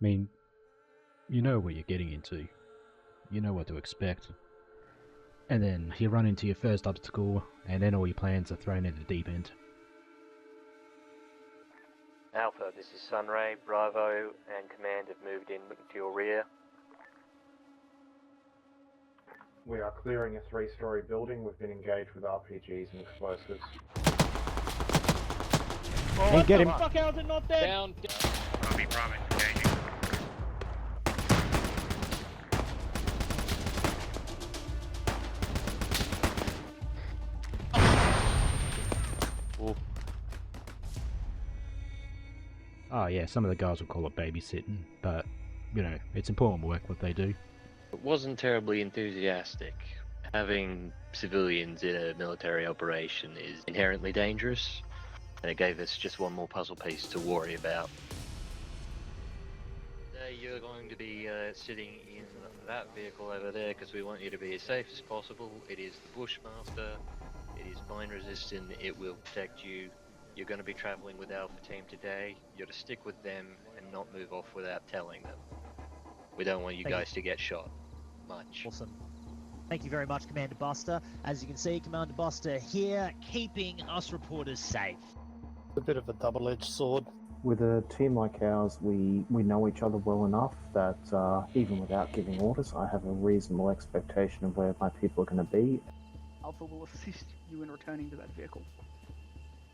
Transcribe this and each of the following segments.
mean, you know what you're getting into. You know what to expect. And then you run into your first obstacle, and then all your plans are thrown into the deep end. Alpha, this is Sunray. Bravo and Command have moved in to your rear. We are clearing a 3-story building. We've been engaged with RPGs and explosives. Oh, Hey, get him! What the fuck, how is it not dead? Down. Copy, Bravo, engaging. Oh yeah, some of the guys will call it babysitting, but, you know, it's important work what they do. It wasn't terribly enthusiastic. Having civilians in a military operation is inherently dangerous, and it gave us just one more puzzle piece to worry about. You're going to be sitting in that vehicle over there because we want you to be as safe as possible. It is the Bushmaster, it is mine resistant, it will protect you. You're going to be traveling with Alpha Team today. You're to stick with them and not move off without telling them. We don't want you guys to get shot much. Awesome. Thank you very much, Commander Buster. As you can see, Commander Buster here, keeping us reporters safe. A bit of a double-edged sword. With a team like ours, we know each other well enough that even without giving orders, I have a reasonable expectation of where my people are going to be. Alpha will assist you in returning to that vehicle.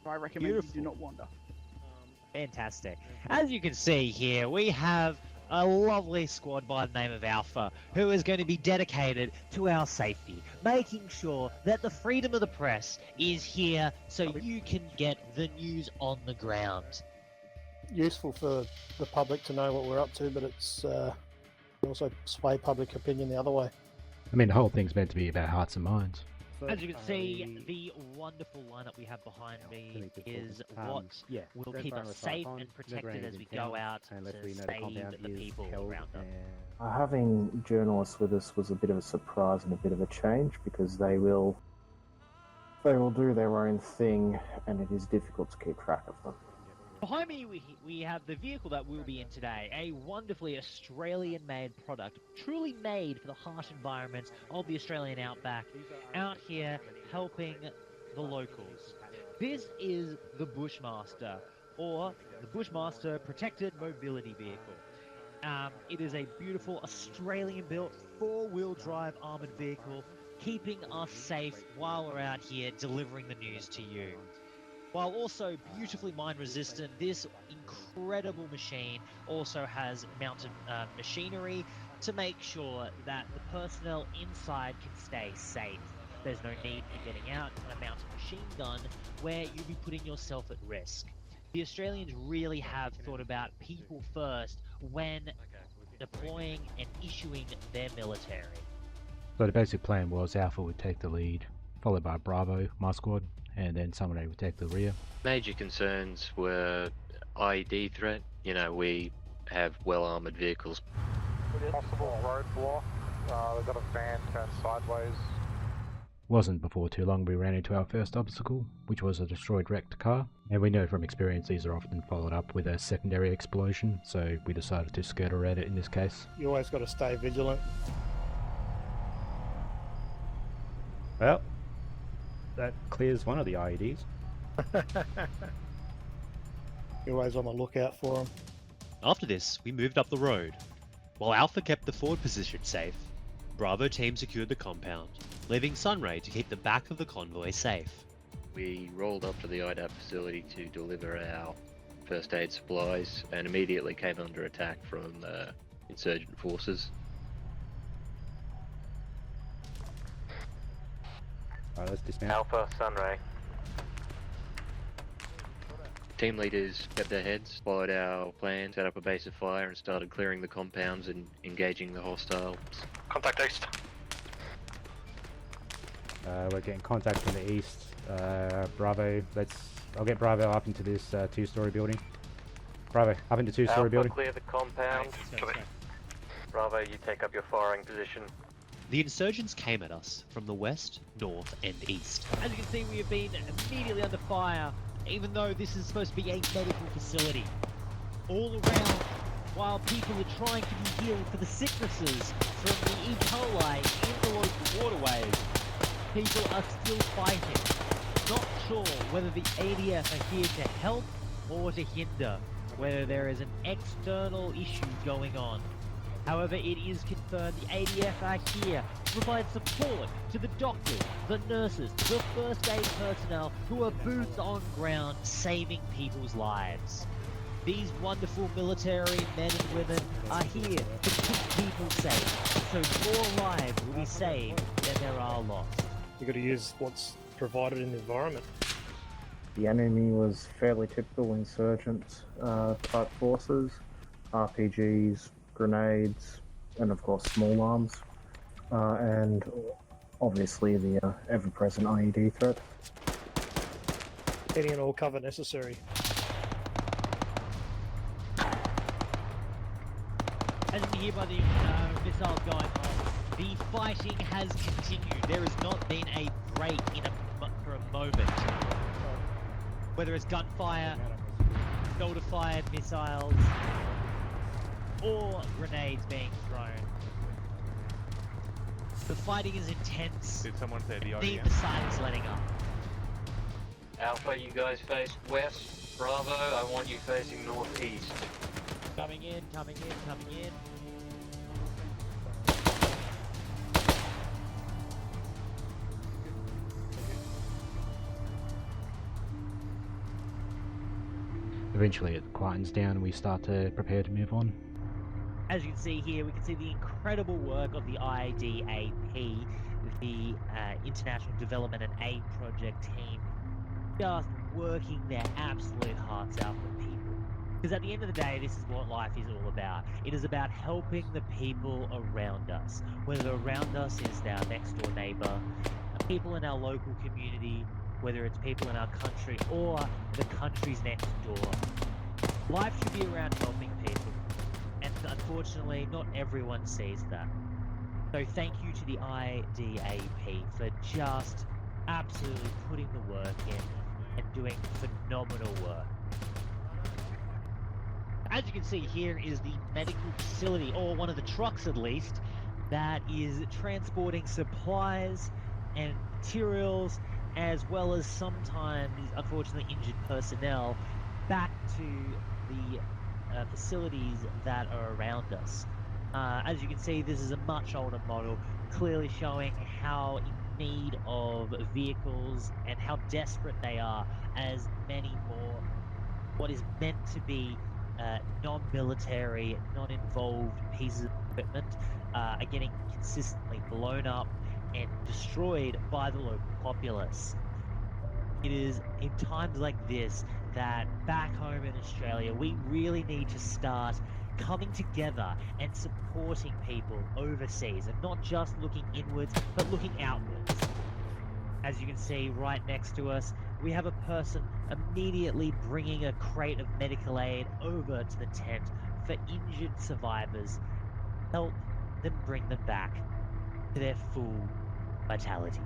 I recommend you do not wander. Fantastic. As you can see here, we have a lovely squad by the name of Alpha, who is going to be dedicated to our safety, making sure that the freedom of the press is here so you can get the news on the ground. Useful for the public to know what we're up to, but it's also sway public opinion the other way. I mean, the whole thing's meant to be about hearts and minds. As you can see, the wonderful lineup we have behind me is what will keep us safe and protected as we go out to save the people around us. Having journalists with us was a bit of a surprise and a bit of a change because they will do their own thing, and it is difficult to keep track of them. Behind me, we have the vehicle that we'll be in today, a wonderfully Australian-made product, truly made for the harsh environments of the Australian outback, out here helping the locals. This is the Bushmaster, or the Bushmaster Protected Mobility Vehicle. It is a beautiful Australian-built 4-wheel drive armoured vehicle, keeping us safe while we're out here delivering the news to you. While also beautifully mine-resistant, this incredible machine also has mounted machinery to make sure that the personnel inside can stay safe. There's no need for getting out on a mounted machine gun where you'll be putting yourself at risk. The Australians really have thought about people first when deploying and issuing their military. So the basic plan was Alpha would take the lead, followed by Bravo, my squad, and then someone would take the rear. Major concerns were ID threat. You know, we have well-armoured vehicles. Possible roadblock. They've got a van turned sideways. Wasn't before too long we ran into our first obstacle, which was a destroyed wrecked car, and we know from experience these are often followed up with a secondary explosion, so we decided to skirt around it in this case. You always got to stay vigilant. Well, that clears one of the IEDs. You're always on the lookout for them. After this, we moved up the road. While Alpha kept the forward position safe, Bravo team secured the compound, leaving Sunray to keep the back of the convoy safe. We rolled up to the IDAP facility to deliver our first aid supplies and immediately came under attack from insurgent forces. Alright, let's dismount. Alpha, Sunray. Team leaders kept their heads, followed our plan, set up a base of fire and started clearing the compounds and engaging the hostiles. Contact east. We're getting contact from the east. Bravo, I'll get Bravo up into this 2-story building. Bravo, up into 2-story Alpha, building. clear the compound. Bravo, you take up your firing position. The insurgents came at us from the west, north, and east. As you can see, we have been immediately under fire, even though this is supposed to be a medical facility. All around while people are trying to be healed for the sicknesses from the E. coli in the local waterways, people are still fighting. Not sure whether the ADF are here to help or to hinder, whether there is an external issue going on. However, it is confirmed the ADF are here to provide support to the doctors, the nurses, the first aid personnel who are boots on ground saving people's lives. These wonderful military men and women are here to keep people safe, so more lives will be saved than there are lost. You've got to use what's provided in the environment. The enemy was fairly typical insurgent type forces, RPGs, grenades, and of course small arms, and obviously the ever-present IED threat. Any and all cover necessary. As you can hear by the missiles going off, the fighting has continued. There has not been a break for a moment. Whether it's gunfire, shoulder-fired missiles, or grenades being thrown. The fighting is intense. Did someone say the Neither side is letting up. Alpha, you guys face west. Bravo, I want you facing northeast. Coming in, coming in, coming in. Eventually it quietens down and we start to prepare to move on. As you can see here, we can see the incredible work of the IDAP, the International Development and Aid Project team, just working their absolute hearts out for people. Because at the end of the day, this is what life is all about. It is about helping the people around us. Whether around us is our next door neighbour, people in our local community, whether it's people in our country or the countries next door. Life should be around helping people. And unfortunately, not everyone sees that. So thank you to the IDAP for just absolutely putting the work in and doing phenomenal work. As you can see here is the medical facility, or one of the trucks at least, that is transporting supplies and materials, as well as sometimes, unfortunately, injured personnel back to the facilities that are around us. As you can see, this is a much older model, clearly showing how in need of vehicles and how desperate they are, as many more what is meant to be non-military, non-involved pieces of equipment are getting consistently blown up and destroyed by the local populace. It is in times like this that back home in Australia, we really need to start coming together and supporting people overseas, and not just looking inwards, but looking outwards. As you can see right next to us, we have a person immediately bringing a crate of medical aid over to the tent for injured survivors. Help them bring them back to their full vitality.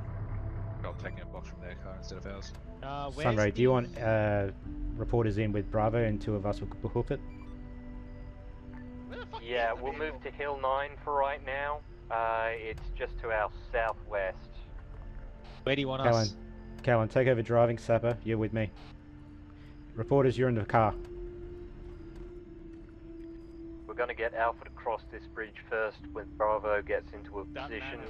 I'm taking a box from their car instead of ours. Sunray, do you want reporters in with Bravo and two of us will hoof it? Yeah, we'll move to Hill 9 for right now. It's just to our southwest. Where do you want us? Callan, take over driving. Sapper, you're with me. Reporters, you're in the car. We're going to get Alpha to cross this bridge first when Bravo gets into a position.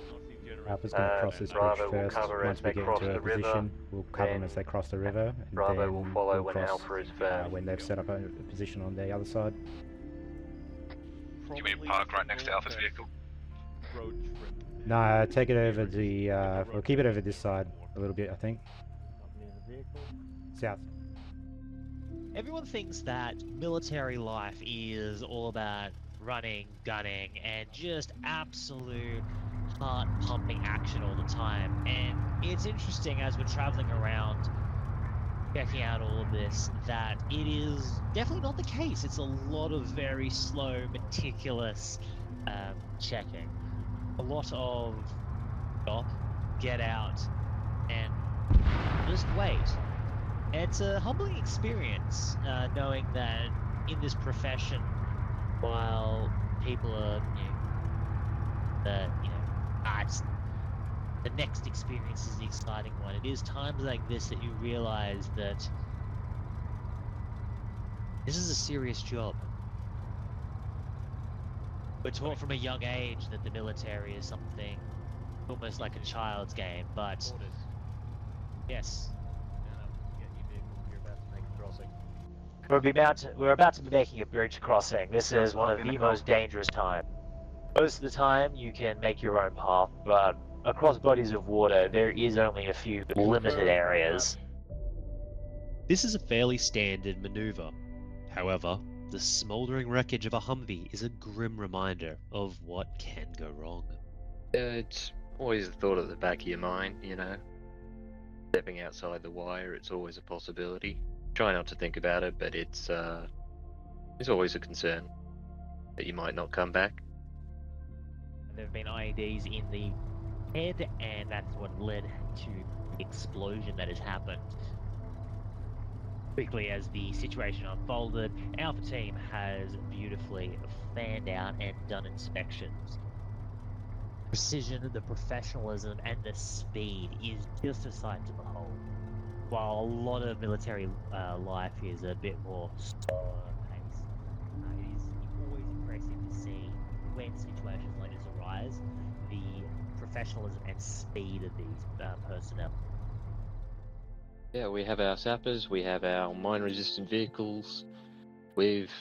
Alpha's going to cross this Bravo bridge will first. cover Once as we they get cross into a the river, position, we'll cover them as they cross the river. And Bravo then will follow we'll when cross, Alpha is firm. when they've set up a position on the other side. Do you mean park right next to Alpha's vehicle? No, take it over the, we'll keep it over this side a little bit, I think. South. Everyone thinks that military life is all about running, gunning, and just absolute heart-pumping action all the time. And it's interesting as we're traveling around, checking out all of this, that it is definitely not the case. It's a lot of very slow, meticulous checking. A lot of stop, get out, and just wait. It's a humbling experience, knowing that in this profession, while people are, the next experience is the exciting one. It is times like this that you realize that this is a serious job. We're taught from a young age that the military is something almost like a child's game, but yes. We're about to be making a bridge crossing. This is one of the most dangerous times. Most of the time, you can make your own path, but across bodies of water, there is only a few limited areas. This is a fairly standard maneuver. However, the smouldering wreckage of a Humvee is a grim reminder of what can go wrong. It's always the thought at the back of your mind, Stepping outside the wire, it's always a possibility. Try not to think about it, but it's always a concern that you might not come back. There have been IEDs in the head, and that's what led to the explosion that has happened. Quickly as the situation unfolded, Alpha Team has beautifully fanned out and done inspections. Precision, the professionalism, and the speed is just a sight to behold. While a lot of military life is a bit more slower paced, it is always impressive to see when situations like this arise, the professionalism and speed of these personnel. Yeah, we have our sappers, we have our mine-resistant vehicles. We've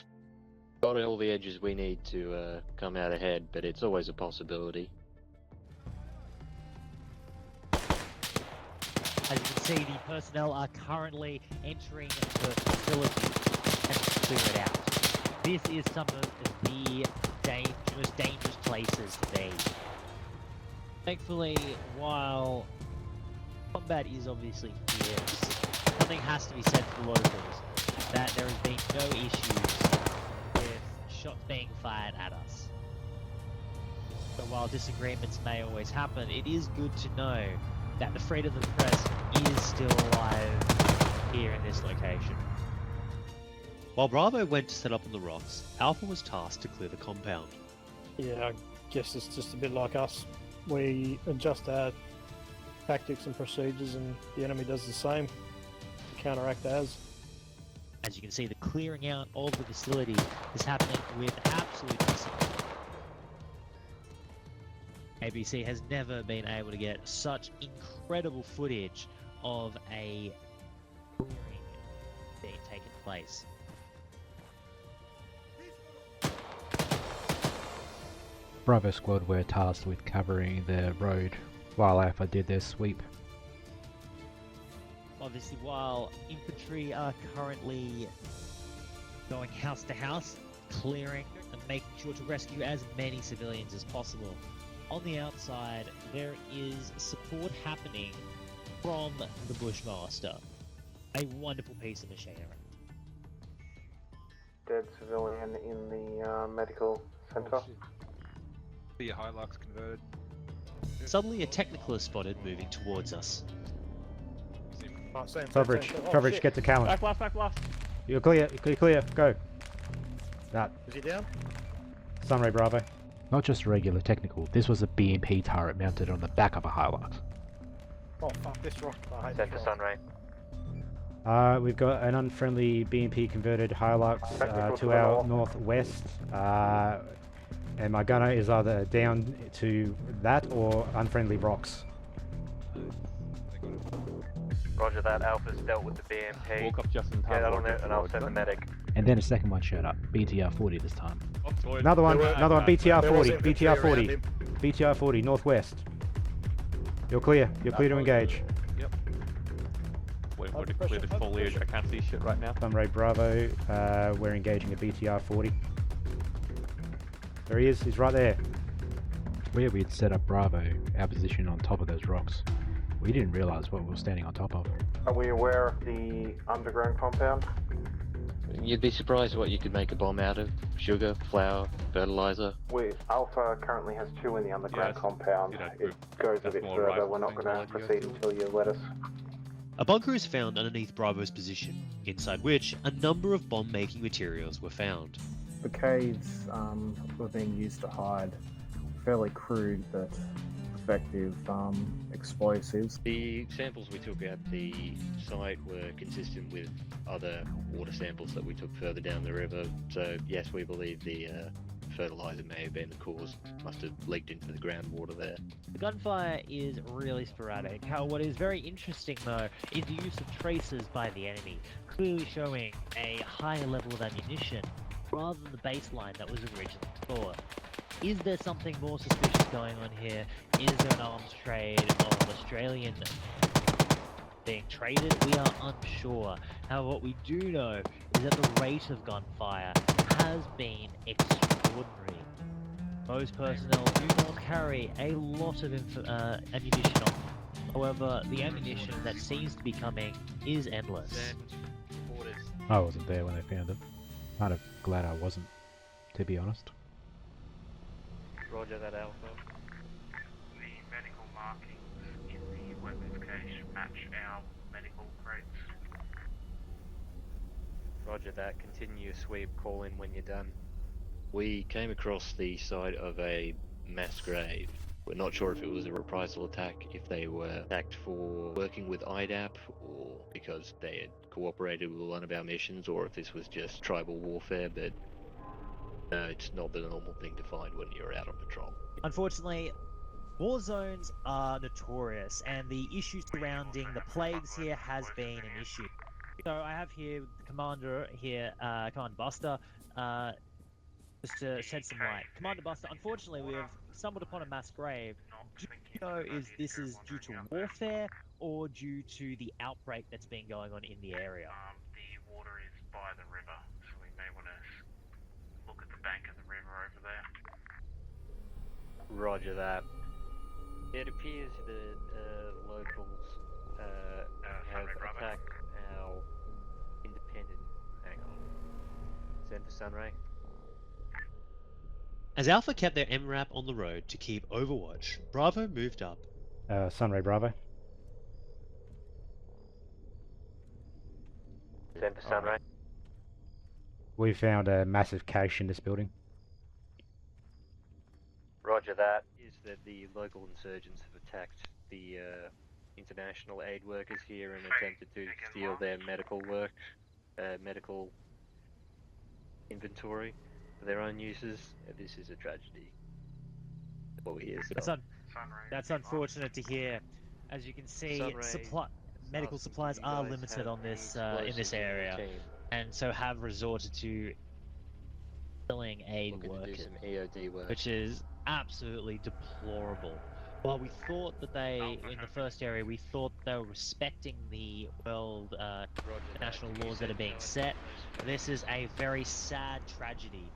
got all the edges we need to come out ahead, but it's always a possibility. As you can see, the personnel are currently entering the facility and clear it out. This is some of the most dangerous places to be. Thankfully, while combat is obviously fierce, something has to be said for the locals, that there has been no issues with shots being fired at us. So while disagreements may always happen, it is good to know that the freedom of the press is still alive here in this location. While Bravo went to set up on the rocks, Alpha was tasked to clear the compound. Yeah, I guess it's just a bit like us. We adjust our tactics and procedures, and the enemy does the same to counteract ours. As you can see, the clearing out of the facility is happening with absolute discipline. ABC has never been able to get such incredible footage of a clearing being taken place. Bravo squad were tasked with covering the road while Alpha did their sweep. Obviously, while infantry are currently going house to house, clearing and making sure to rescue as many civilians as possible, on the outside there is support happening from the Bushmaster. A wonderful piece of machinery. Dead civilian in the medical centre. The Hilux converted. Suddenly a technical is spotted moving towards us. Coverage, get to Callan. Back left. You're clear, go. That. Is he down? Sunray Bravo. Not just a regular technical, this was a BMP turret mounted on the back of a Hilux. Oh fuck, this rock. Send to Sunray. We've got an unfriendly BMP converted Hilux to our northwest, and my gunner is either down to that or unfriendly rocks. Roger that, Alpha's dealt with the BMP. Walk up Justin. Get that on it and I'll send the medic. And then a second one showed up, BTR 40 this time. Another one, BTR 40, BTR 40, BTR 40, northwest. You're clear to engage. Yep. Waiting for to clear the foliage, I can't see shit right now. Sunray Bravo, we're engaging a BTR 40. There he is, he's right there. Where we'd set up Bravo, our position on top of those rocks, we didn't realise what we were standing on top of. Are we aware of the underground compound? You'd be surprised what you could make a bomb out of. Sugar, flour, fertilizer. Alpha currently has 2 in the underground compound. It goes a bit further. We're not going to proceed until you let us. A bunker is found underneath Bravo's position, inside which a number of bomb-making materials were found. the caves were being used to hide fairly crude but effective explosives. The samples we took at the site were consistent with other water samples that we took further down the river, so yes, we believe the fertilizer may have been the cause, must have leaked into the groundwater there. The gunfire is really sporadic. What is very interesting though is the use of traces by the enemy, clearly showing a higher level of ammunition rather than the baseline that was originally thought. Is there something more suspicious going on here? Is there an arms trade of Australian being traded? We are unsure. However, what we do know is that the rate of gunfire has been extraordinary. Most personnel do not carry a lot of ammunition on. However, the ammunition that seems to be coming is endless. I wasn't there when they found it. Kind of glad I wasn't, to be honest. Roger that, Alpha. The medical markings in the weapons cache match our medical crates. Roger that. Continue your sweep. Call in when you're done. We came across the side of a mass grave. We're not sure if it was a reprisal attack, if they were attacked for working with IDAP, or because they had cooperated with one of our missions, or if this was just tribal warfare, but no, it's not the normal thing to find when you're out on patrol. Unfortunately, war zones are notorious, and the issues surrounding the plagues here has been an issue. So I have here the commander here, Commander Buster, just to shed some light. Commander Buster, unfortunately we have stumbled upon a mass grave. Do you know if this is due to warfare or due to the outbreak that's been going on in the area? The water is by the river, so we may want to look at the bank of the river over there. Roger that. It appears that locals have attacked our independent... Hang on. Send to Sunray. As Alpha kept their MRAP on the road to keep overwatch, Bravo moved up. Sunray Bravo. Send to Sunray. We found a massive cache in this building. Roger that. Is that the local insurgents have attacked the international aid workers here and attempted to steal their medical medical inventory for their own uses. This is a tragedy. What we hear. That's unfortunate to hear. As you can see, medical supplies are limited on this in this area, and so have resorted to killing aid workers, which is absolutely deplorable. While we thought that in the first area, we thought they were respecting the world national laws that are being set. This is a very sad tragedy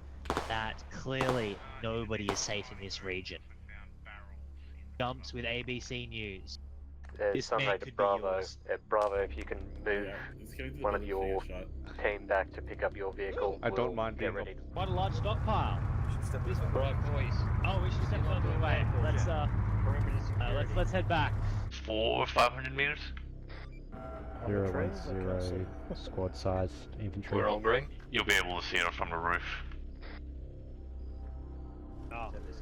that clearly nobody is safe in this region. Jumps with ABC News. This man could be yours. Bravo, if you can move one of your team back to pick up your vehicle. I don't mind being ready. Quite a large stockpile. Right, boys. Oh, we should step further away. Let's head back. 500 meters. 010 squad size infantry. We're Ondrej. You'll be able to see it from the roof.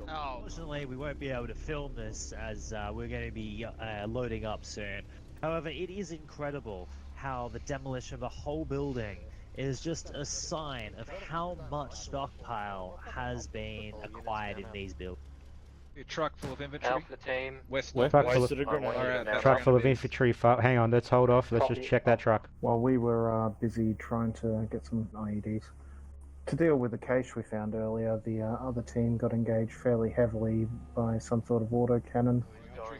Unfortunately, we won't be able to film this as we're going to be loading up soon. However, it is incredible how the demolition of the whole building is just a sign of how much stockpile has been acquired in these buildings. A truck full of infantry. Alpha team. Truck full of infantry. Hang on, let's hold off. Let's just check that truck. While we were busy trying to get some IEDs. To deal with the cache we found earlier, the other team got engaged fairly heavily by some sort of autocannon.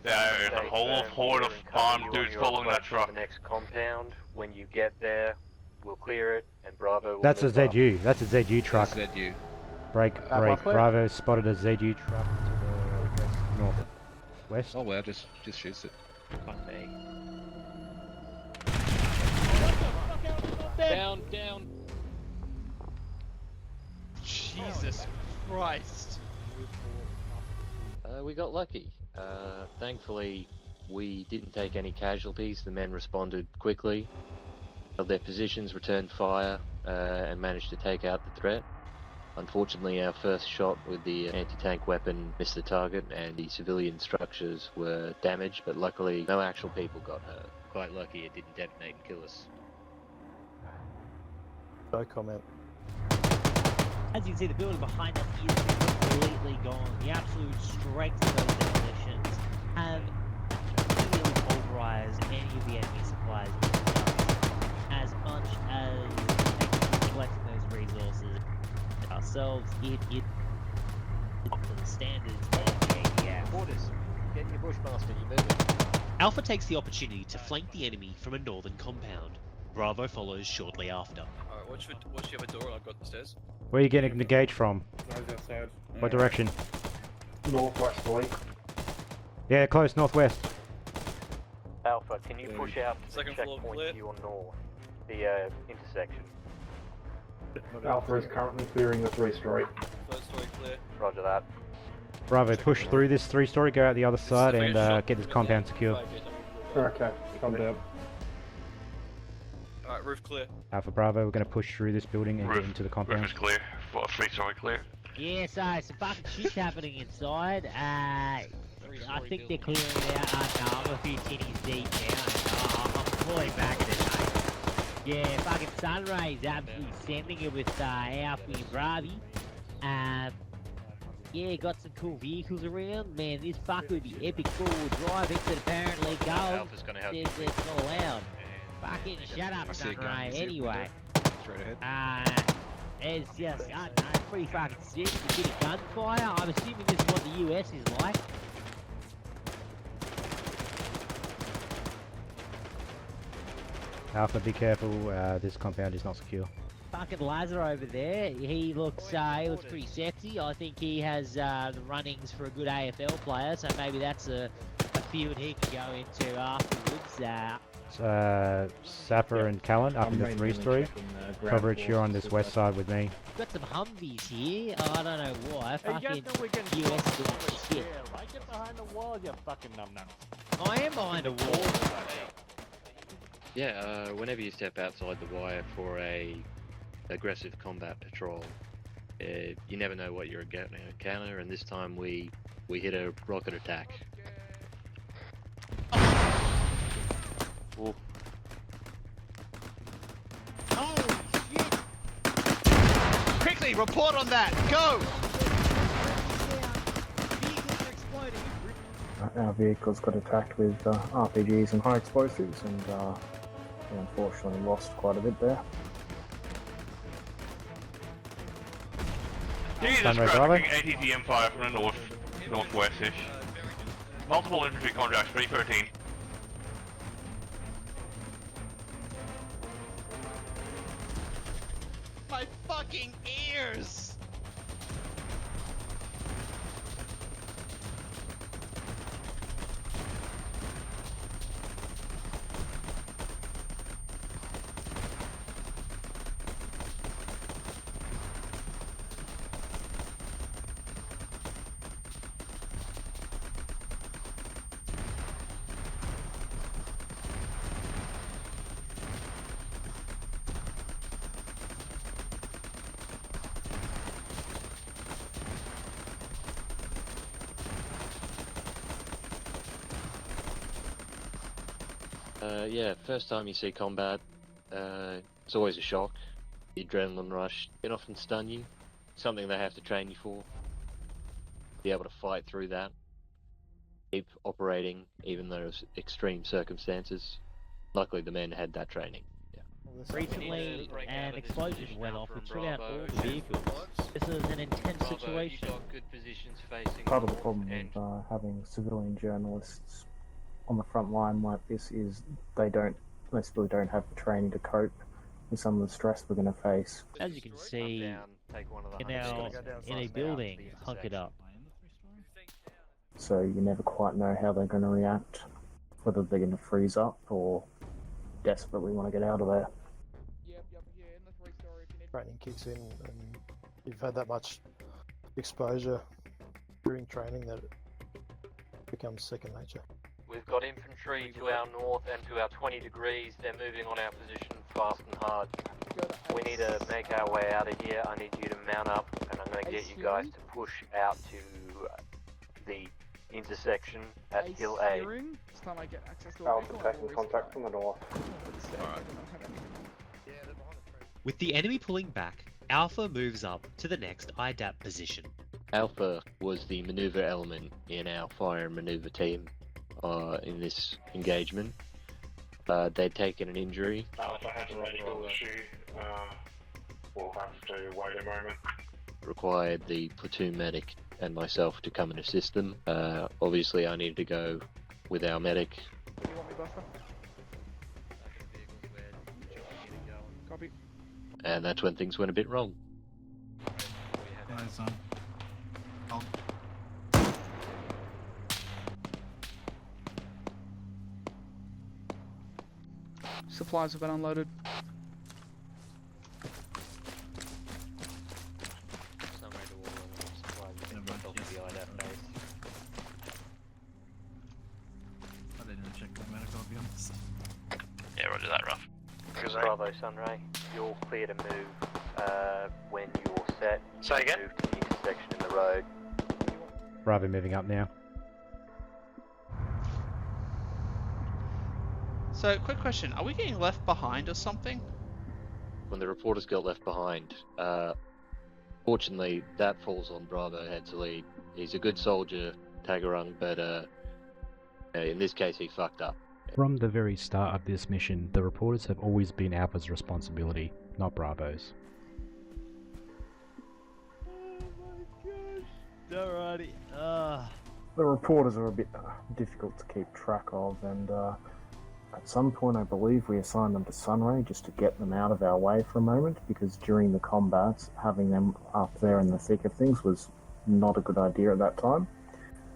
There's a whole horde of armed dudes following that truck. The next compound. When you get there, we'll clear it, and Bravo will That's a move up. ZU. That's a ZU truck. ZU. Break. Bravo spotted a ZU truck to the northwest. Oh well, just shoots it. Fuck me. Down. Jesus Christ. We got lucky. Thankfully, we didn't take any casualties. The men responded quickly, held their positions, returned fire, and managed to take out the threat. Unfortunately, our first shot with the anti-tank weapon missed the target and the civilian structures were damaged, but luckily no actual people got hurt. Quite lucky it didn't detonate and kill us. No comment. As you can see, the building behind us is completely gone. The absolute strength of those demolitions have really pulverized any of the enemy supplies as much as collecting those resources ourselves. It up to the standards of the ADF. Orders, get your Bushmaster, you're moving. Alpha takes the opportunity to flank the enemy from a northern compound. Bravo follows shortly after. Alright, watch the other door, I've got the stairs. Where are you getting engaged from? Outside. What direction? Northwesterly. Yeah, close, northwest. Alpha, can you push out to the Second floor checkpoint clear. to your north? The intersection. Alpha is currently clearing the 3-story. Third story clear. Roger that. Bravo, push through this 3-story, go out the other side, and get this compound secure. Okay, calm down. Alright, roof clear. Alpha Bravo, we're going to push through this building and get into the compound. Roof is clear. 3-story clear. Yeah, so some fucking shit's happening inside. I think they're clearing it out. No, I'm a few tinnies deep now. I'm pulling back at it, mate. Yeah, fucking Sunray's absolutely sending it with Alpha and Bravi. Yeah, got some cool vehicles around. Man, this fucker would be epic forward driving, but apparently go. Alpha's gonna help you. It's not allowed. Fucking shut up, Sunray. Anyway. Straight ahead. It's just, I don't know, pretty fucking sick. A bit of gunfire. I'm assuming this is what the US is like. Alpha, be careful, this compound is not secure. Fucking Lazar over there, he looks pretty sexy. I think he has the runnings for a good AFL player, so maybe that's a field he can go into afterwards. Sapper and Callan up in the 3-story. Coverage, you're on this west side with me. Got some Humvees here. I don't know why. Hey, you fucking guys know we can US is doing shit. Right, get behind the wall, you fucking numbnut. I am behind a wall. Yeah, whenever you step outside the wire for a aggressive combat patrol, you never know what you're going to encounter, and this time we hit a rocket attack. Holy shit! Quickly, report on that! Go! Vehicles are exploding. Our vehicles got attacked with RPGs and high explosives, and we unfortunately lost quite a bit there. Jesus Sunray Christ, Bravo. ATTM fire from the northwest-ish. Multiple infantry contracts, 313. My fucking ears! Yeah, first time you see combat, it's always a shock. The adrenaline rush can often stun you, something they have to train you for. Be able to fight through that. Keep operating even though it's extreme circumstances. Luckily the men had that training. Yeah. Recently, an explosion went off which took out all the vehicles. This is an intense situation. You've got good positions facing. Part of the problem with having civilian journalists on the front line like this is they simply don't have the training to cope with some of the stress we're going to face. As you can see, in a building, hunkered up. So you never quite know how they're going to react, whether they're going to freeze up or desperately want to get out of there. Training kicks in, and you've had that much exposure during training that it becomes second nature. We've got infantry to our north and to our 20 degrees. They're moving on our position fast and hard. We need to make our way out of here. I need you to mount up I'm going to get you guys to push out to the intersection at Hill A. This time I get access to Alpha taking contact from the north. With the enemy pulling back, Alpha moves up to the next IDAP position. Alpha was the maneuver element in our fire and maneuver team in this engagement. They'd taken an injury. Alpha has a medical issue. We'll have to wait a moment. Required the platoon medic and myself to come and assist them. Obviously I needed to go with our medic. Do you want me, Buster? Copy. And that's when things went a bit wrong. Supplies have been unloaded. Yeah, roger that, Ruff. Bravo, Sunray. You're clear to move when you're set. Say again? Move to the intersection in the road. Bravo moving up now. So, quick question: are we getting left behind or something? When the reporters got left behind, fortunately that falls on Bravo head to lead. He's a good soldier, Tagarung, but in this case he fucked up. From the very start of this mission, the reporters have always been Alpha's responsibility, not Bravo's. Alrighty. The reporters are a bit difficult to keep track of, and at some point I believe we assigned them to Sunray just to get them out of our way for a moment, because during the combats, having them up there in the thick of things was not a good idea at that time,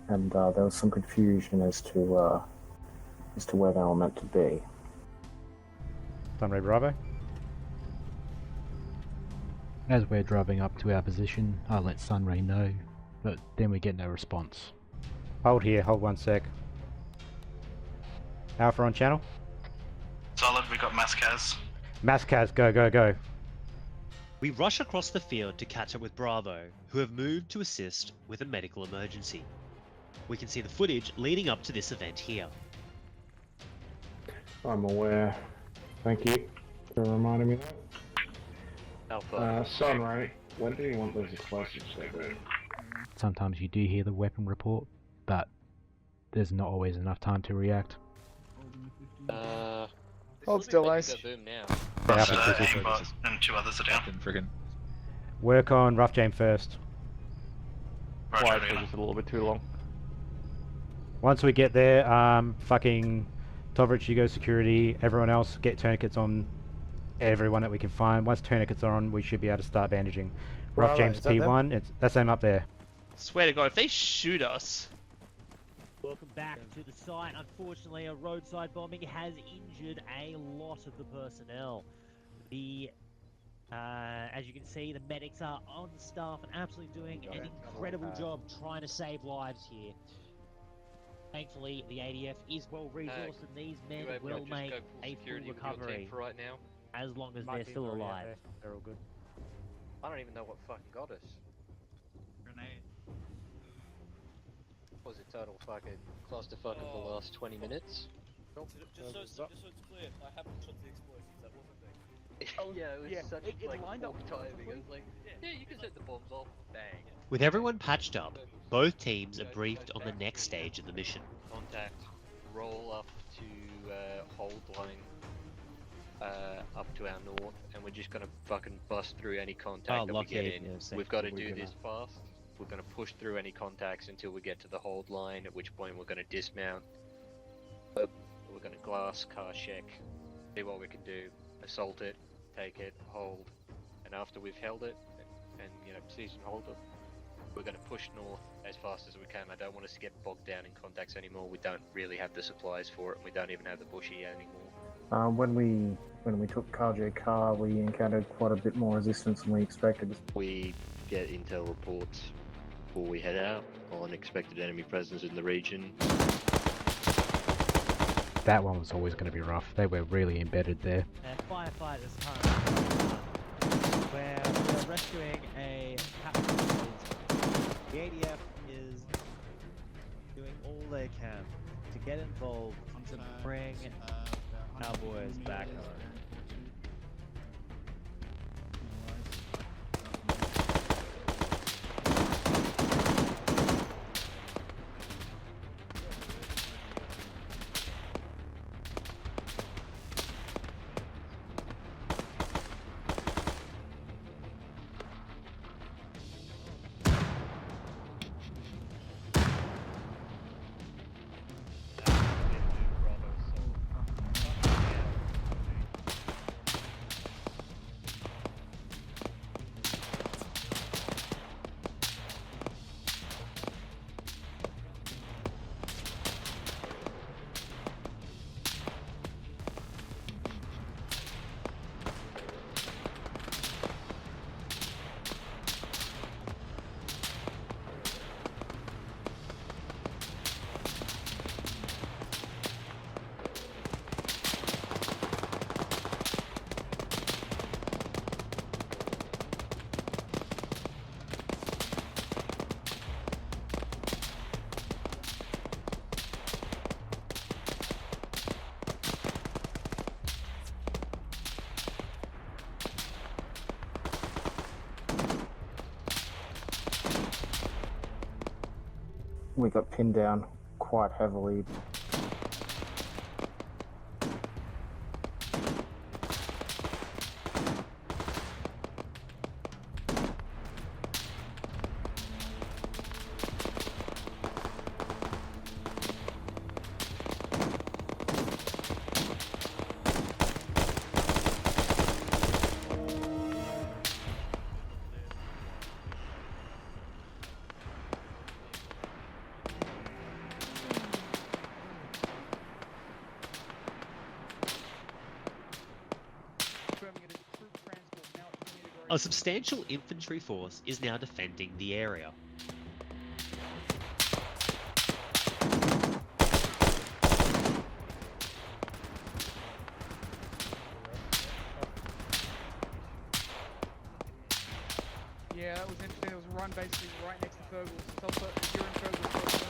and there was some confusion as to where they were meant to be. Sunray Bravo. As we're driving up to our position, I let Sunray know, but then we get no response. Hold here, hold 1 sec. Alpha on channel. Solid, we got Maskaz. Maskaz, go, go, go. We rush across the field to catch up with Bravo, who have moved to assist with a medical emergency. We can see the footage leading up to this event here. I'm aware. Thank you for reminding me that. Alpha. Sunray, when do you want those explosives to be? Sometimes you do hear the weapon report, but there's not always enough time to react. Hold still, Ace. Boom now. Aimbot and 2 others are down. Friggin'. Work on Rough Jam first. Roger, Just a little bit too long. Once we get there, fucking Tovrich, you go security, everyone else get tourniquets on everyone that we can find. Once tourniquets are on, we should be able to start bandaging. Rough James P1, that's them up there. Swear to God, if they shoot us. Welcome back to the site. Unfortunately, a roadside bombing has injured a lot of the personnel. As you can see, the medics are on staff and absolutely doing an incredible job trying to save lives here. Thankfully, the ADF is well resourced and these men will make a full recovery for right now. as long as they're still alive. They're all good. I don't even know what fucking got us. Grenade. Was it total fucking clusterfuck of the last 20 minutes? Just so it's clear, I haven't shot the explosives, that wasn't me. Yeah, it was such it lined up timing. It was like, yeah, you can set the bombs off. Bang. With everyone patched up, both teams are briefed on the next stage of the mission. Contact, roll up to hold line up to our north, and we're just gonna fucking bust through any contact that we get in. We've got to do this fast. We're gonna push through any contacts until we get to the hold line, at which point we're gonna dismount. We're gonna glass, car check, see what we can do, assault it, take it, hold, and after we've held it, and seize and hold it, we're going to push north as fast as we can. I don't want us to get bogged down in contacts anymore. We don't really have the supplies for it, and we don't even have the bushy anymore. When we took KJK, we encountered quite a bit more resistance than we expected. We get intel reports before we head out on expected enemy presence in the region. That one was always going to be rough. They were really embedded there. Firefighters where We are rescuing a captain. The ADF is doing all they can to get involved to bring our boys back home. We got pinned down quite heavily. A substantial infantry force is now defending the area. Yeah, that was interesting. There was a run basically right next to Fergal's. You're in Fergal's, it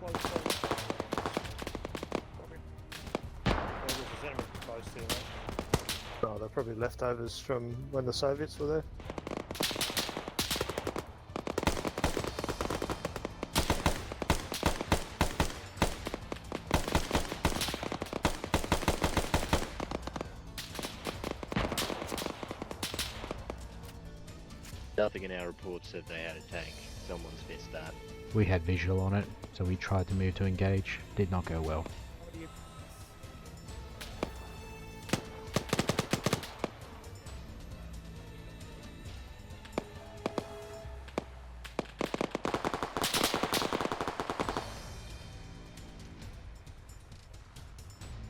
was close. Oh, they're probably leftovers from when the Soviets were there. Nothing in our report said they had a tank. Someone's missed that. We had visual on it, so we tried to move to engage. Did not go well.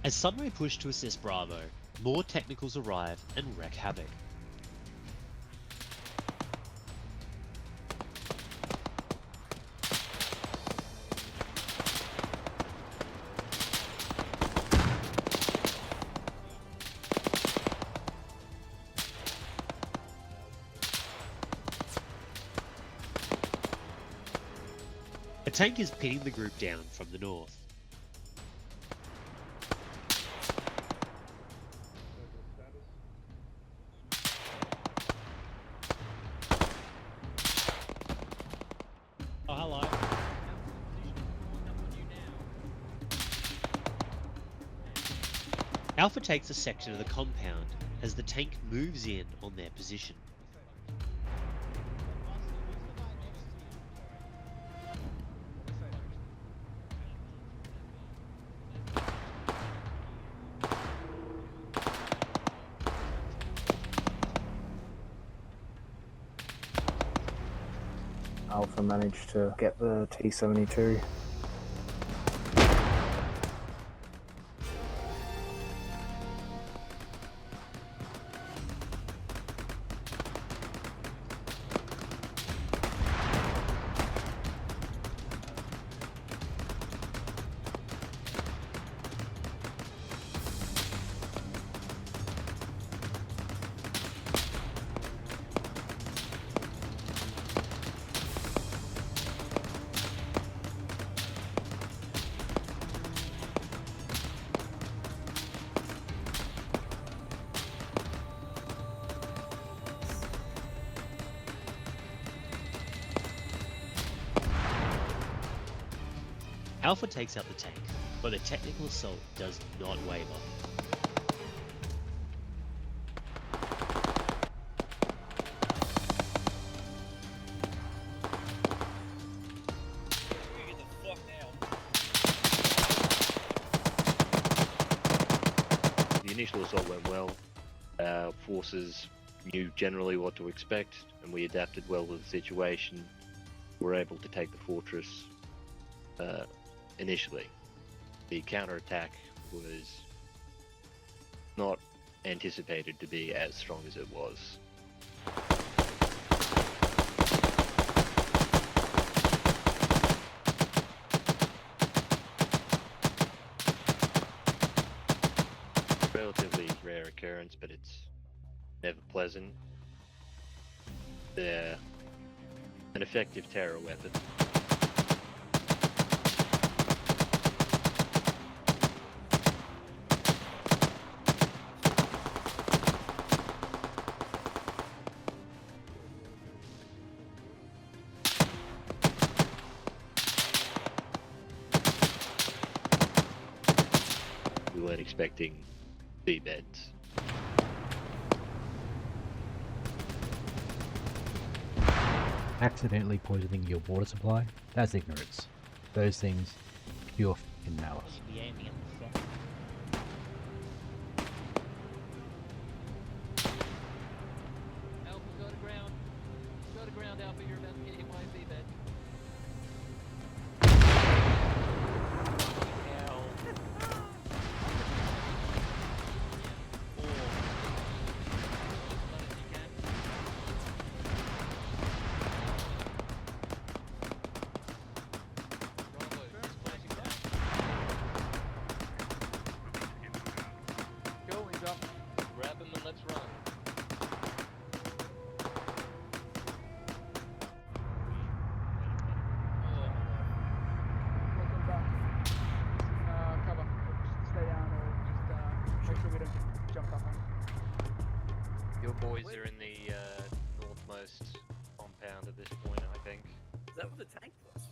As Sunray pushed to assist Bravo, more technicals arrive and wreak havoc. A tank is pinning the group down from the north. Alpha takes a section of the compound as the tank moves in on their position. Alpha managed to get the T-72. Alpha takes out the tank, but the technical assault does not waver. The initial assault went well. Our forces knew generally what to expect, and we adapted well to the situation. We were able to take the fortress initially. The counterattack was not anticipated to be as strong as it was. Relatively rare occurrence, but it's never pleasant. They're an effective terror weapon. We weren't expecting seabeds. Accidentally poisoning your water supply? That's ignorance. Those things, pure f***ing malice. Be aiming at the front. Alpha, go to ground. Go to ground, Alpha. You're about to get hit by a seabed. Go, he's up. Grab him and let's run. Welcome back. Cover. Just stay down or just make sure we don't get jumped up on. Your boys are in the northmost compound at this point, I think. Is that what the tank was?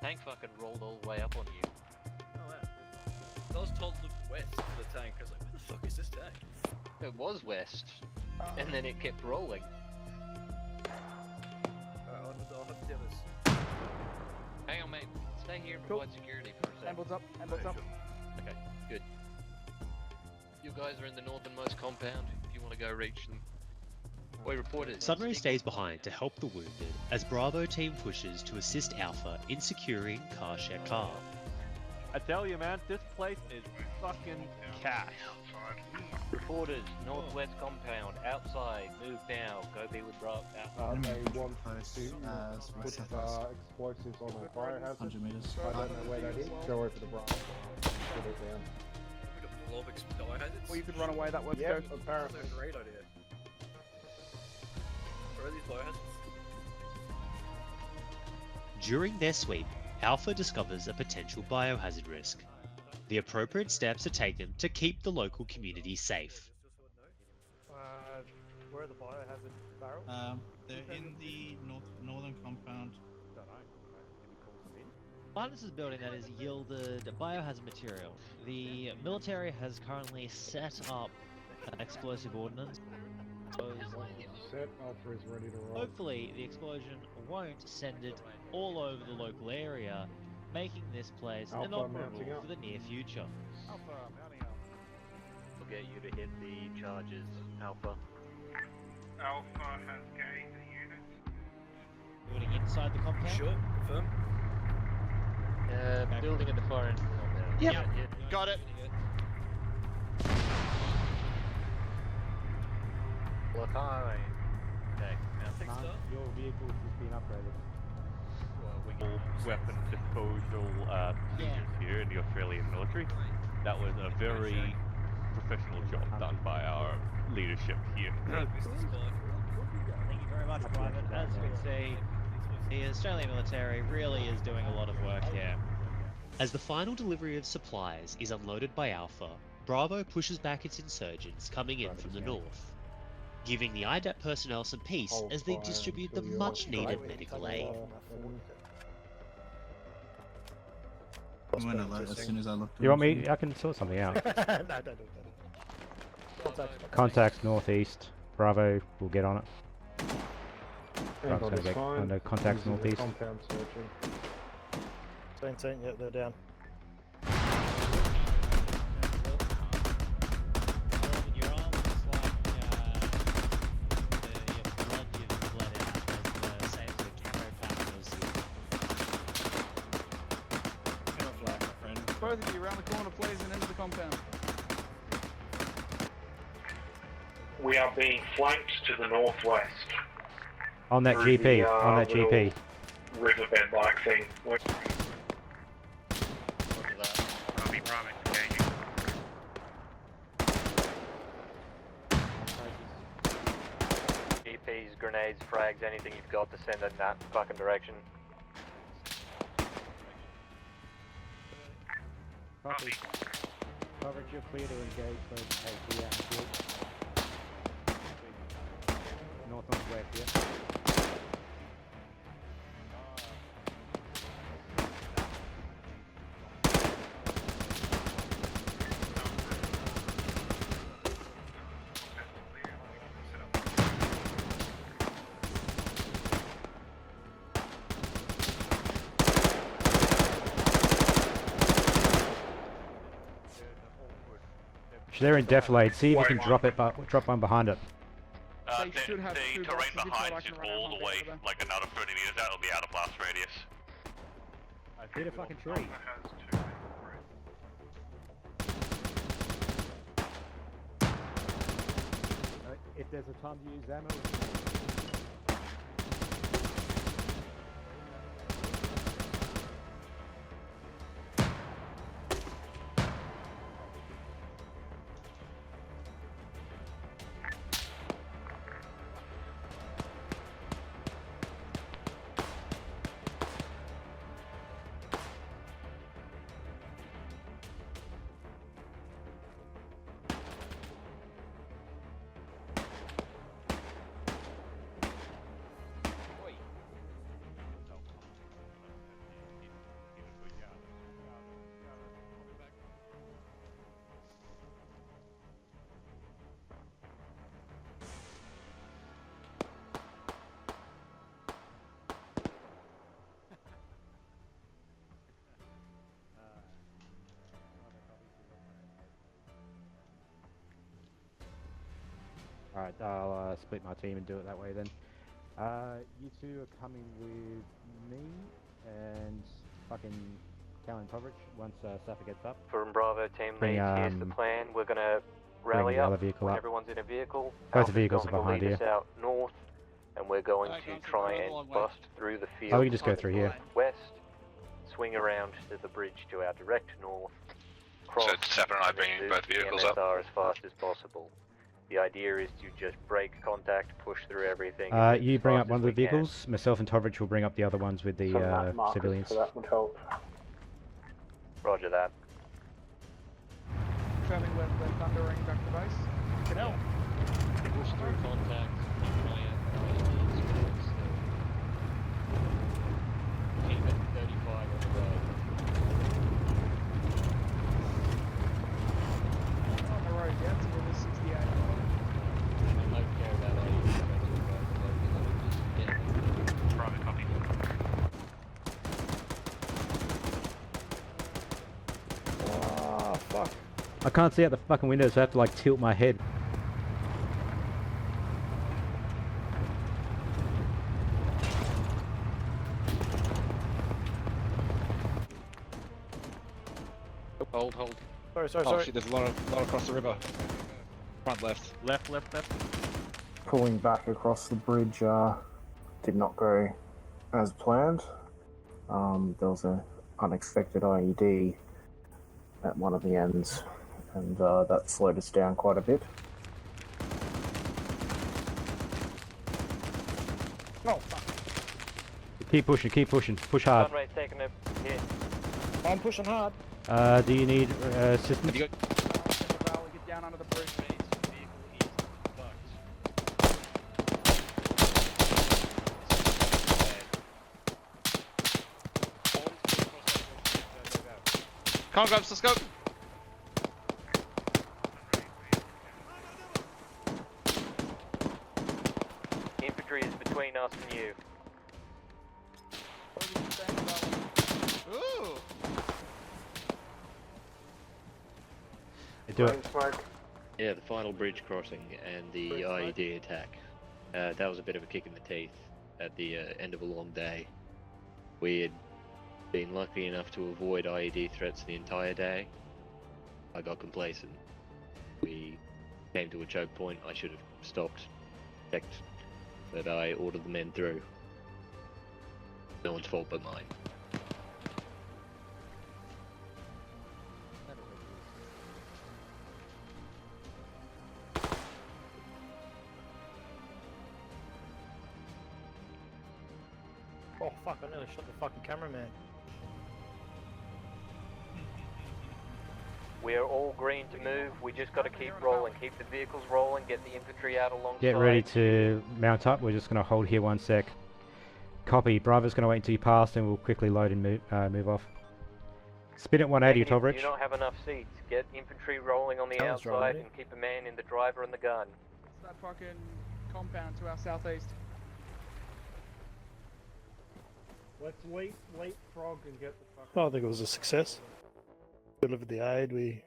Tank fucking rolled all the way up on you. Oh wow. I was told to look west for the tank. I was like, where the fuck is this tank? It was west, and then it kept rolling. I'll have to do this. Hang on, mate. Stay here and provide security for a second. Ambul's up. Ambul's up. Okay, good. You guys are in the northernmost compound. If you want to go reach them. We reported. Sunray stays behind to help the wounded as Bravo team pushes to assist Alpha in securing Car Share Car. I tell you, man, this place is fucking cash. Reporters, northwest compound, outside, move now, go be with Bravo. They want to put explosives on a fire hazard. 100 meters. I don't know where that is. Go over the Bravo. Put it down. Or you could run away that way. Yep, apparently. That's a great idea. Where are these biohazards? During their sweep, Alpha discovers a potential biohazard risk. The appropriate steps are taken to keep the local community safe. Where are the biohazard barrels? They're in the northern compound. This is a building that has yielded biohazard material. The military has currently set up an explosive ordnance. Set, Alpha is ready to roll. Hopefully the explosion won't send it all over the local area, making this place Alpha inoperable mounting up. for the near future. Alpha, mounting up. We'll get you to hit the charges, Alpha. Alpha has gained a unit. Building inside the compound? Sure, confirm. Building at the far end of the compound. Yep. Got it. Look high. Okay, now Your vehicle has been upgraded. Weapon disposal procedures here in the Australian military. That was a very professional job done by our leadership here. Thank you very much, Private. As you can see, the Australian military really is doing a lot of work here. As the final delivery of supplies is unloaded by Alpha, Bravo pushes back its insurgents coming in from the north, giving the IDAP personnel some peace as they distribute the much-needed medical aid. You went alert as soon as I looked. You want me? I can sort something out. No, don't do that. Contacts northeast. Bravo, we'll get on it. Bravo's gonna Aimbot is get fine. under contacts Using the northeast. Compound searching. 17, yeah, they're down. Both of you around the corner, please, and into the compound. We are being flanked to the northwest. On that through GP, the, on that little GP. riverbed-like thing. Copy, Bravo, engaging. GPs, grenades, frags, anything you've got to send in that fucking direction. Copy. Coverage, you're clear to engage those KP out field. Northwest, yeah. They're in defilade. See if you can drop one behind it. They should have two terrain boxes if behind I is can run all out the way, over there. like another 30 meters out, it'll be out of blast radius. Hit a fucking tree. If there's a time to use ammo. Alright, I'll split my team and do it that way then. You two are coming with me and fucking Callan coverage once Sapper gets up. From Bravo team Bring, leads, here's the plan. We're gonna rally the up other vehicle when up. everyone's in a vehicle. Both the Alpha's vehicles going are to behind lead us you. out north, and we're going to try and bust through the field. Oh, we can just go through here. West, swing around to the bridge to our direct north. Cross, So Sapper and I and then bringing move both to the vehicles up. MSR as fast as possible. The idea is to just break contact, push through everything. You bring up one of the vehicles. Myself and Tovrich will bring up the other ones with the Some map markers civilians. for that would help. Roger that. Traveling with the thundering back to base. Can help. Push through contact. Keep it 35 on the road. On the road, yeah, to the 68. I don't care about 80. Private copy. Ah, fuck. I can't see out the fucking window, so I have to like tilt my head. Hold, hold. Sorry. Oh shit, there's a lot across the river. Front left. Left. Pulling back across the bridge did not go as planned. There was an unexpected IED at one of the ends, and that slowed us down quite a bit. Oh, fuck. Keep pushing, push hard. Sunray's taking a hit. I'm pushing hard. Do you need assistance? Get down under the bridge. Come on, Grumps, let's go. Infantry is between us and you. Ooh. They do it. Yeah, the final bridge crossing and the IED attack. That was a bit of a kick in the teeth at the end of a long day. We had been lucky enough to avoid IED threats the entire day. I got complacent. We came to a choke point. I should have stopped, checked, but I ordered the men through. No one's fault but mine. Oh fuck, I nearly shot the fucking cameraman. We are all green to move. We just got to keep rolling. Keep the vehicles rolling. Get the infantry out alongside. Get ready to mount up. We're just going to hold here 1 sec. Copy. Bravo's going to wait until you pass and we'll quickly load and move off. Spin at 180, Tovrich. You don't have enough seats. Get infantry rolling on the outside and keep a man in the driver and the gun. It's that fucking compound to our southeast. Let's leapfrog and get the fuck. Oh, I think it was a success. Delivered the aid, we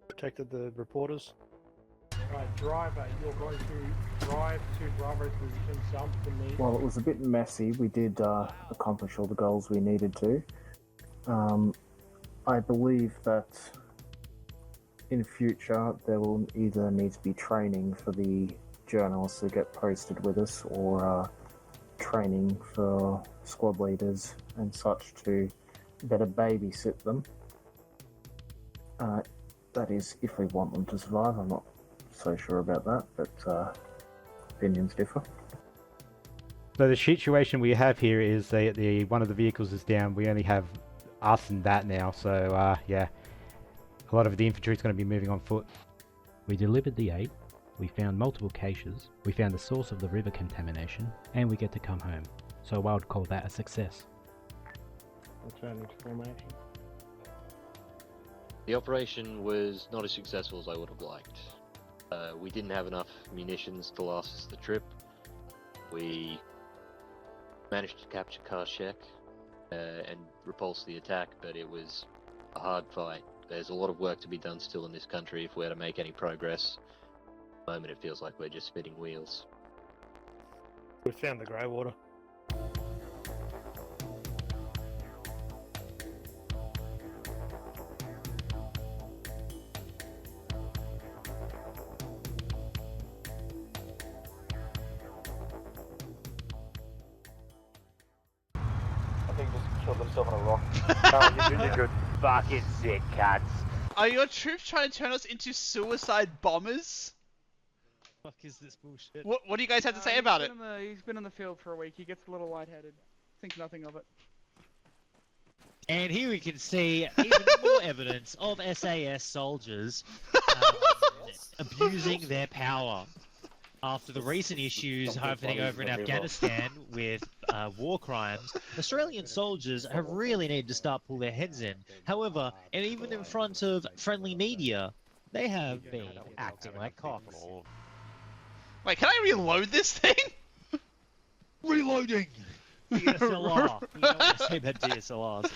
protected the reporters. Right, driver, you're going to drive to Bravo's position, jump to me. Well, it was a bit messy. We did accomplish all the goals we needed to. I believe that in future there will either need to be training for the journalists who get posted with us, or training for squad leaders and such to better babysit them. That is, if we want them to survive. I'm not so sure about that, but opinions differ. So the situation we have here is the one of the vehicles is down. We only have us and that now, so yeah, a lot of the infantry is going to be moving on foot. We delivered the aid, we found multiple caches, we found the source of the river contamination, and we get to come home. So I would call that a success. Returning to formation. The operation was not as successful as I would have liked. We didn't have enough munitions to last us the trip. We managed to capture Karshek and repulse the attack, but it was a hard fight. There's a lot of work to be done still in this country if we're to make any progress. At the moment it feels like we're just spinning wheels. We found the Greywater. I think he just killed himself on a rock. Oh, you did good. Fucking sick cats. Are your troops trying to turn us into suicide bombers? Fuck is this bullshit? What do you guys have to say about it? He's been in the field for a week. He gets a little lightheaded. Thinks nothing of it. And here we can see even more evidence of SAS soldiers abusing their power. After the recent issues happening over in Afghanistan with war crimes, Australian soldiers have really needed to start pull their heads in. However, and even in front of friendly media, they have been acting like cocks. Wait, can I reload this thing? Reloading! DSLR. You know what I say about DSLRs.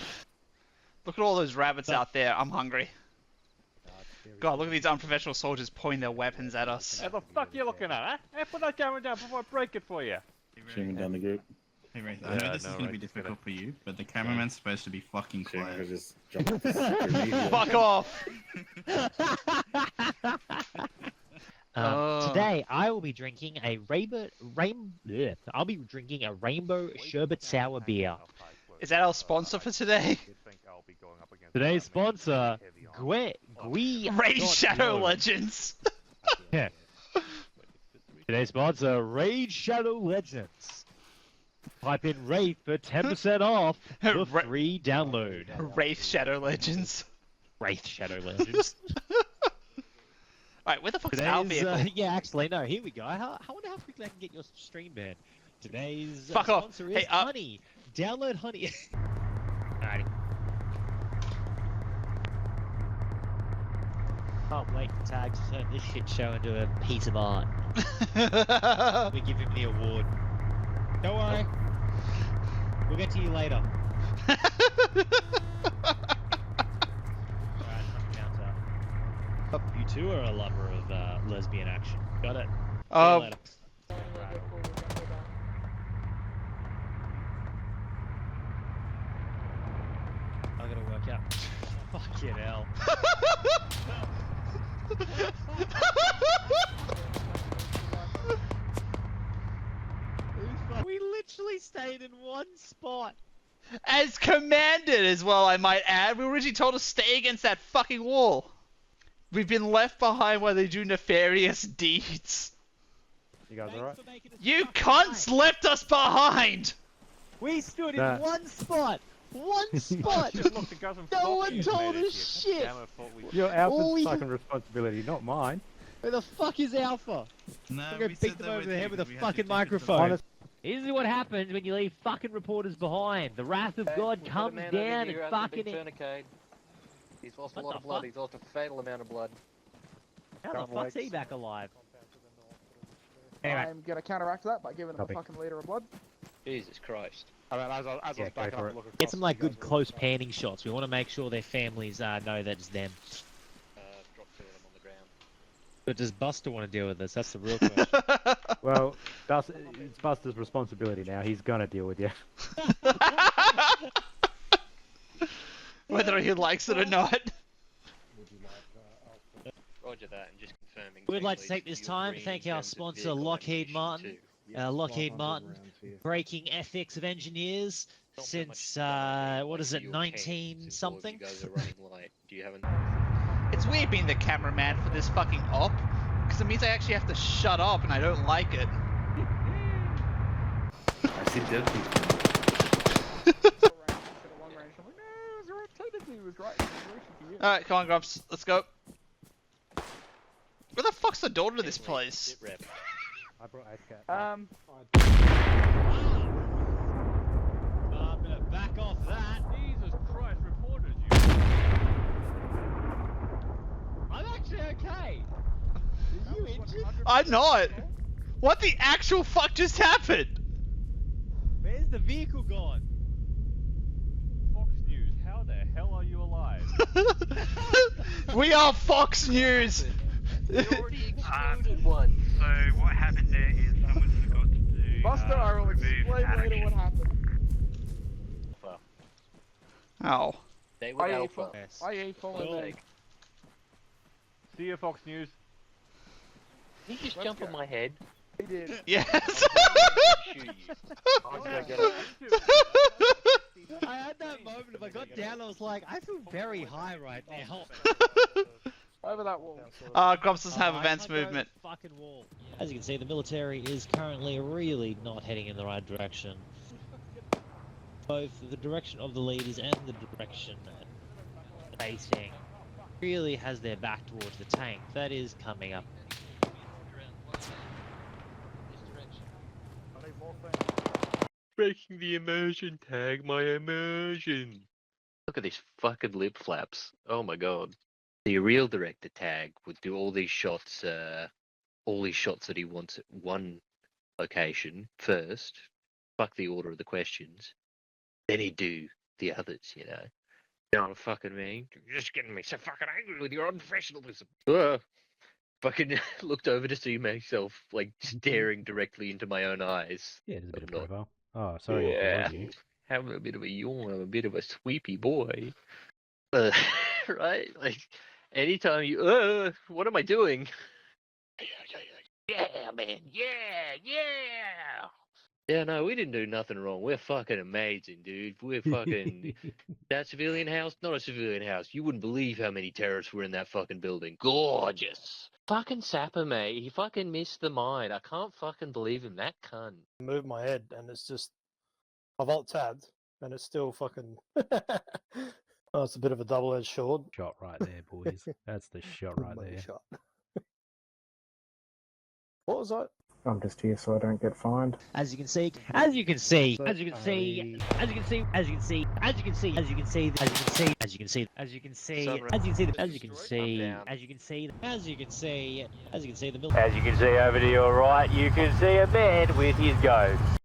Look at all those rabbits out there. I'm hungry. God, look at these unprofessional soldiers pointing their weapons at us. Hey, the fuck you looking at, huh? Hey, put that camera down before I break it for you. Shaming down the gate. Hey, Wraith, I know this is going to be difficult for you, but the cameraman's supposed to be fucking quiet. Just Fuck off! Today, I will be drinking a rainbow sherbet sour beer. Is that our sponsor for today? Today's sponsor, Raid Shadow Legends. Yeah. Today's sponsor, Raid Shadow Legends. Type in Wraith for 10% off for free download. Wraith Shadow Legends. Wraith Shadow Legends. Alright, where the fuck's our vehicle? Yeah, actually, no, here we go. I wonder how quickly I can get your stream banned. Today's Fuck off. sponsor is Hey, Honey. Download Honey. Alrighty. Can't wait for Tag to turn this shit show into a piece of art. We give him the award. Don't worry. We'll get to you later. You too are a lover of lesbian action. Got it. See you later. I gotta work out. Fucking hell. We literally stayed in one spot. As commanded as well, I might add. We were originally told to stay against that fucking wall. We've been left behind while they do nefarious deeds. You guys alright? You cunts left us behind! We stood in one spot. One spot. No one told us shit. Your Alpha's fucking responsibility, not mine. Where the fuck is Alpha? No, I'm gonna beat them over the head with a fucking microphone. This is what happens when you leave fucking reporters behind. The wrath of God comes down and fucking... He's lost a lot of blood. He's lost a fatal amount of blood. How the fuck's he back alive? Anyway. I'm gonna counteract that by giving him a fucking liter of blood. Jesus Christ. Alright, as I was backing up and looking Get some like good close panning shots. We want to make sure their families know that it's them. Drop two of them on the ground. But does Buster want to deal with this? That's the real question. Well, it's Buster's responsibility now. He's gonna deal with you. Whether he likes it or not. Roger that, and just confirming. We'd like to take this time to thank our sponsor, Lockheed Martin. Lockheed Martin, breaking ethics of engineers since, what is it, 19 something? It's weird being the cameraman for this fucking op, because it means I actually have to shut up and I don't like it. I see dead people. Alright, come on, Grumps, let's go. Where the fuck's the door to this place? I brought AusTac. I'm gonna back off that. Jesus Christ, reporters, I'm actually okay. Are you injured? I'm not. What the actual fuck just happened? Where's the vehicle gone? Fox News, how the hell are you alive? We are Fox News! We already included one. So what happened there is someone forgot to do... Buster, I will explain later what happened. Oh. They were Alpha. IA followed. See you, Fox News. Did you just jump on my head? He did. Yes! I had that moment, if I got down, I was like, I feel very high right now. Over that wall. Grumps doesn't have events movement. Fucking wall. As you can see, the military is currently really not heading in the right direction. Both the direction of the leaders and the direction facing really has their back towards the tank. That is coming up. Breaking the immersion tag, my immersion. Look at these fucking lip flaps. Oh my god. The real director tag would do all these shots that he wants at one location first, fuck the order of the questions, then he'd do the others, you know? You know what I fucking mean? You're just getting me so fucking angry with your unprofessionalism. Fucking looked over to see myself, like, staring directly into my own eyes. Yeah, there's a bit of profile. Oh, sorry. Yeah. Having a bit of a yawn, I'm a bit of a sweepy boy. Right? Like, anytime you, what am I doing? Yeah, man, yeah! Yeah, no, we didn't do nothing wrong. We're fucking amazing, dude. We're fucking... That civilian house? Not a civilian house. You wouldn't believe how many terrorists were in that fucking building. Gorgeous. Fucking Sapper, mate. He fucking missed the mine. I can't fucking believe him. That cunt. Move my head and it's just... I've alt-tabbed and it's still fucking... Oh, it's a bit of a double-edged sword. Shot right there, boys. That's the shot right there. Shot. What was that? I'm just here so I don't get fined. As you can see, as you can see, as you can see, as you can see, as you can see, as you can see, as you can see, as you can see, as you can see, as you can see, as you can see, as you can see, as you can see, as you can see, as you can see, the middle. As you can see over to your right, you can see a man with his goats.